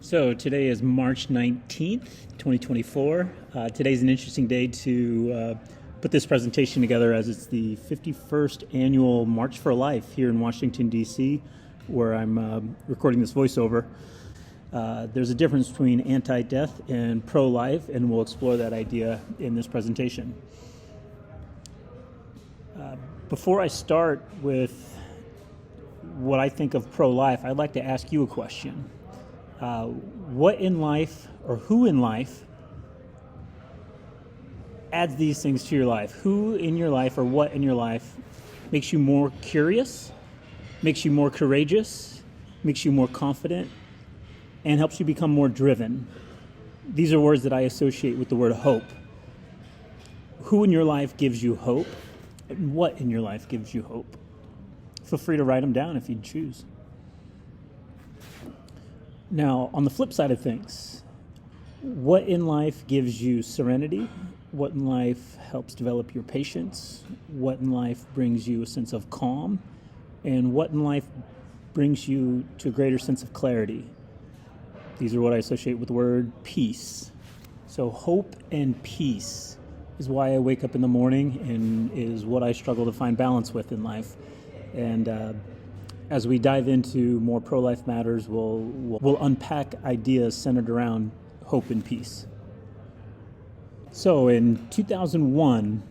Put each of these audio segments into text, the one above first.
So today is March 19th, 2024. Today's an interesting day to put this presentation together as it's the 51st annual March for Life here in Washington, D.C., where I'm recording this voiceover. There's a difference between anti-death and pro-life, and we'll explore that idea in this presentation. Before I start with what I think of pro-life, I'd like to ask you a question. What in life, or who in life, adds these things to your life? Who in your life, or what in your life, makes you more curious, makes you more courageous, makes you more confident, and helps you become more driven? These are words that I associate with the word hope. Who in your life gives you hope? And what in your life gives you hope? Feel free to write them down if you choose. Now, on the flip side of things, what in life gives you serenity? What in life helps develop your patience? What in life brings you a sense of calm? And what in life brings you to a greater sense of clarity? These are what I associate with the word peace. So hope and peace is why I wake up in the morning and is what I struggle to find balance with in life. And as we dive into more pro-life matters, we'll unpack ideas centered around hope and peace. So in 2001,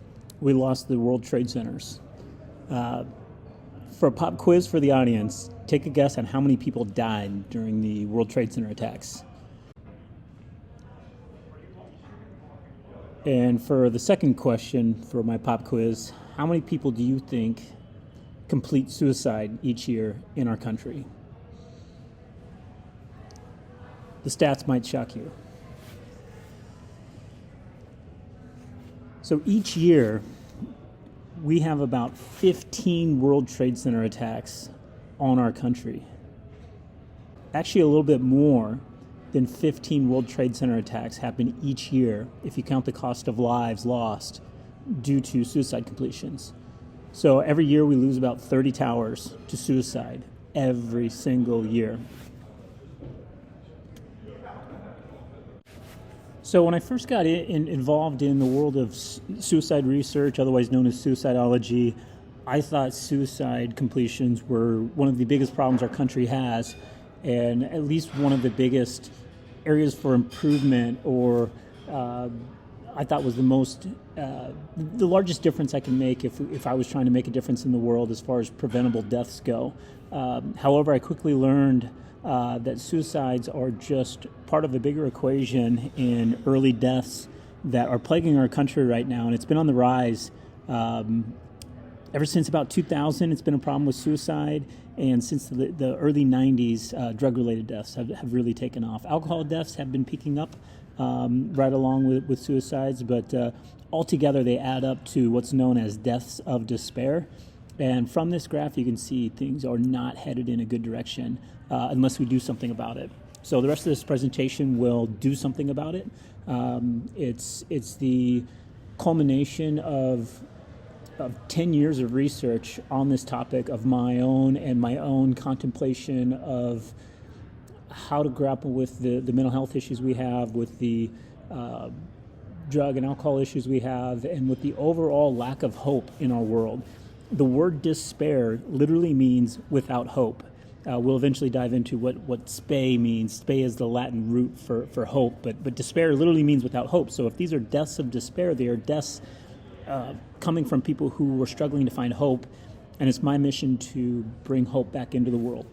we lost the World Trade Centers. For a pop quiz for the audience, take a guess on how many people died during the World Trade Center attacks. And for the second question for my pop quiz, how many people do you think complete suicide each year in our country? The stats might shock you. So each year, we have about 15 World Trade Center attacks on our country. Actually, a little bit more than 15 World Trade Center attacks happen each year if you count the cost of lives lost due to suicide completions. So every year we lose about 30 towers to suicide every single year. So when I first got involved in the world of suicide research, otherwise known as suicidology, I thought suicide completions were one of the biggest problems our country has, and at least one of the biggest areas for improvement, or I thought was the largest difference I can make if I was trying to make a difference in the world as far as preventable deaths go. However, I quickly learned that suicides are just part of a bigger equation in early deaths that are plaguing our country right now, and it's been on the rise. Ever since about 2000, it's been a problem with suicide, and since the early 90s, drug-related deaths have really taken off. Alcohol deaths have been peaking up right along with suicides, but altogether they add up to what's known as deaths of despair. And from this graph, you can see things are not headed in a good direction unless we do something about it. So the rest of this presentation will do something about it. It's the culmination of 10 years of research on this topic, of my own contemplation of how to grapple with the mental health issues we have, with the drug and alcohol issues we have, and with the overall lack of hope in our world. The word despair literally means without hope. We'll eventually dive into what SPE means. SPE is the Latin root for hope, but despair literally means without hope. So if these are deaths of despair, they are deaths coming from people who were struggling to find hope, and it's my mission to bring hope back into the world.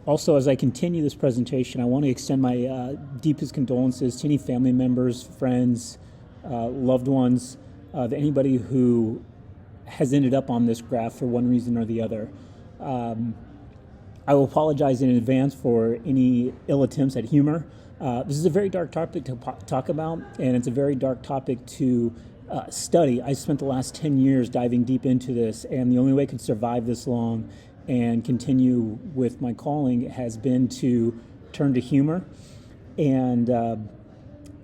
Also, as I continue this presentation, I want to extend my deepest condolences to any family members, friends, loved ones, of anybody who has ended up on this graph for one reason or the other. I will apologize in advance for any ill attempts at humor. This is a very dark topic to talk about, and it's a very dark topic to study. I spent the last 10 years diving deep into this, and the only way I could survive this long and continue with my calling has been to turn to humor. And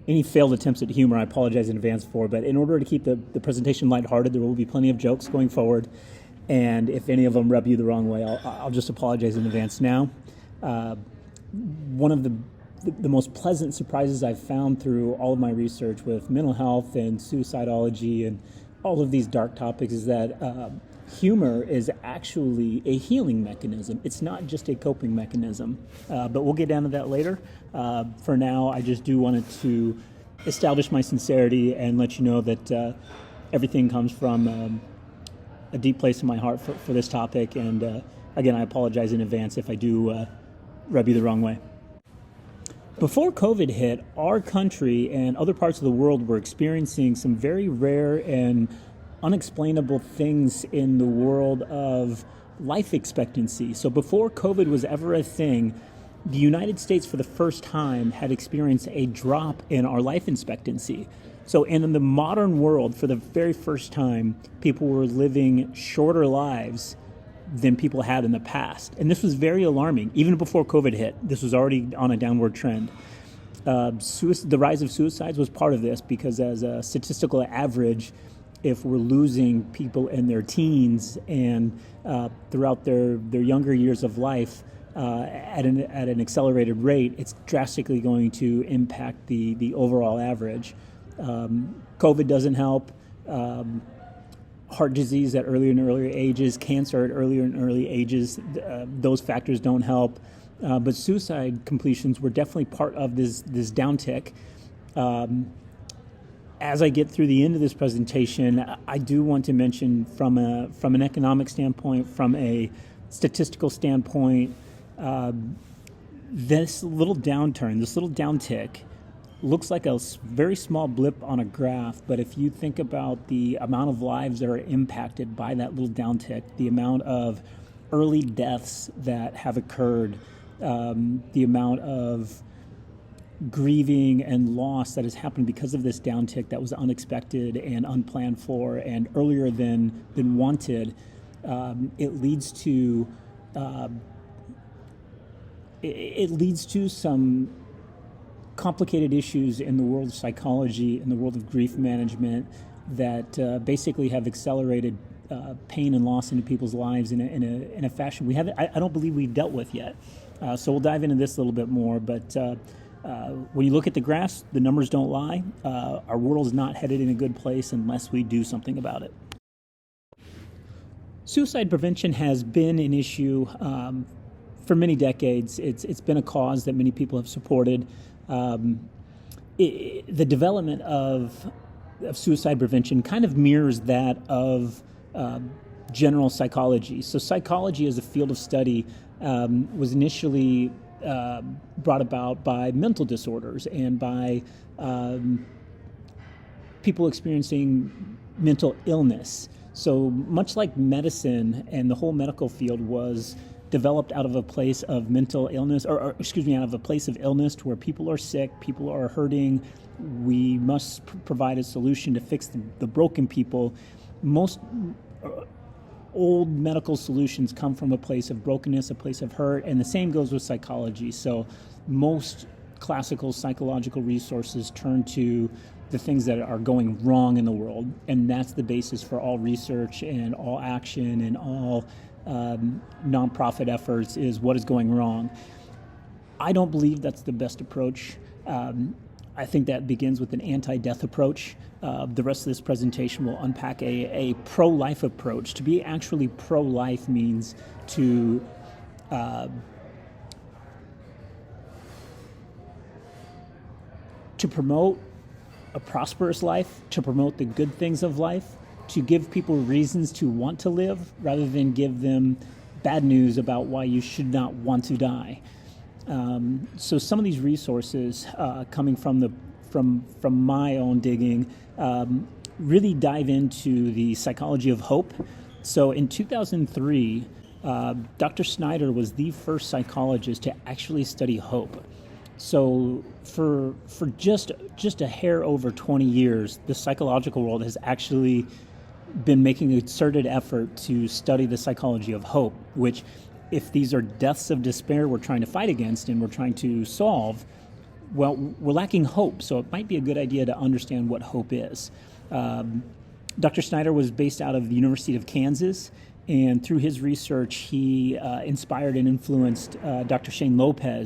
any failed attempts at humor, I apologize in advance for, but in order to keep the presentation lighthearted, there will be plenty of jokes going forward. And if any of them rub you the wrong way, I'll just apologize in advance now. one of the most pleasant surprises I've found through all of my research with mental health and suicidology and all of these dark topics is that humor is actually a healing mechanism. It's not just a coping mechanism. But we'll get down to that later. For now, I just do wanted to establish my sincerity and let you know that everything comes from a deep place in my heart for this topic. And again, I apologize in advance if I do rub you the wrong way. Before COVID hit, our country and other parts of the world were experiencing some very rare and unexplainable things in the world of life expectancy. So before COVID was ever a thing, the United States for the first time had experienced a drop in our life expectancy. So in the modern world, for the very first time, people were living shorter lives than people had in the past. And this was very alarming. Even before COVID hit, this was already on a downward trend. The rise of suicides was part of this because as a statistical average, if we're losing people in their teens and throughout their younger years of life at an accelerated rate, it's drastically going to impact the overall average. COVID doesn't help. Heart disease at earlier and earlier ages, cancer at earlier and early ages, those factors don't help. But suicide completions were definitely part of this downtick. As I get through the end of this presentation, I do want to mention from an economic standpoint, from a statistical standpoint, this little downturn, this little downtick, looks like a very small blip on a graph, but if you think about the amount of lives that are impacted by that little downtick, the amount of early deaths that have occurred, the amount of grieving and loss that has happened because of this downtick that was unexpected and unplanned for and earlier than wanted, it leads to some complicated issues in the world of psychology, in the world of grief management, that basically have accelerated pain and loss into people's lives in a fashion I don't believe we've dealt with yet. So we'll dive into this a little bit more. But when you look at the graphs, the numbers don't lie. Our world is not headed in a good place unless we do something about it. Suicide prevention has been an issue for many decades. It's been a cause that many people have supported. The development of suicide prevention kind of mirrors that of general psychology. So psychology as a field of study was initially brought about by mental disorders and by people experiencing mental illness. So much like medicine and the whole medical field was developed out of a place of mental illness, out of a place of illness to where people are sick, people are hurting. We must provide a solution to fix the broken people. Most old medical solutions come from a place of brokenness, a place of hurt, and the same goes with psychology. So most classical psychological resources turn to the things that are going wrong in the world, and that's the basis for all research and all action and all nonprofit efforts is what is going wrong. I don't believe that's the best approach. I think that begins with an anti-death approach. The rest of this presentation will unpack a pro-life approach. To be actually pro-life means to promote a prosperous life, to promote the good things of life, to give people reasons to want to live rather than give them bad news about why you should not want to die. So some of these resources coming from my own digging really dive into the psychology of hope. So in 2003, Dr. Snyder was the first psychologist to actually study hope. So for just a hair over 20 years, the psychological world has actually been making a concerted effort to study the psychology of hope, which, if these are deaths of despair we're trying to fight against and we're trying to solve, well, we're lacking hope. So it might be a good idea to understand what hope is. Dr. Snyder was based out of the University of Kansas, and through his research, he inspired and influenced Dr. Shane Lopez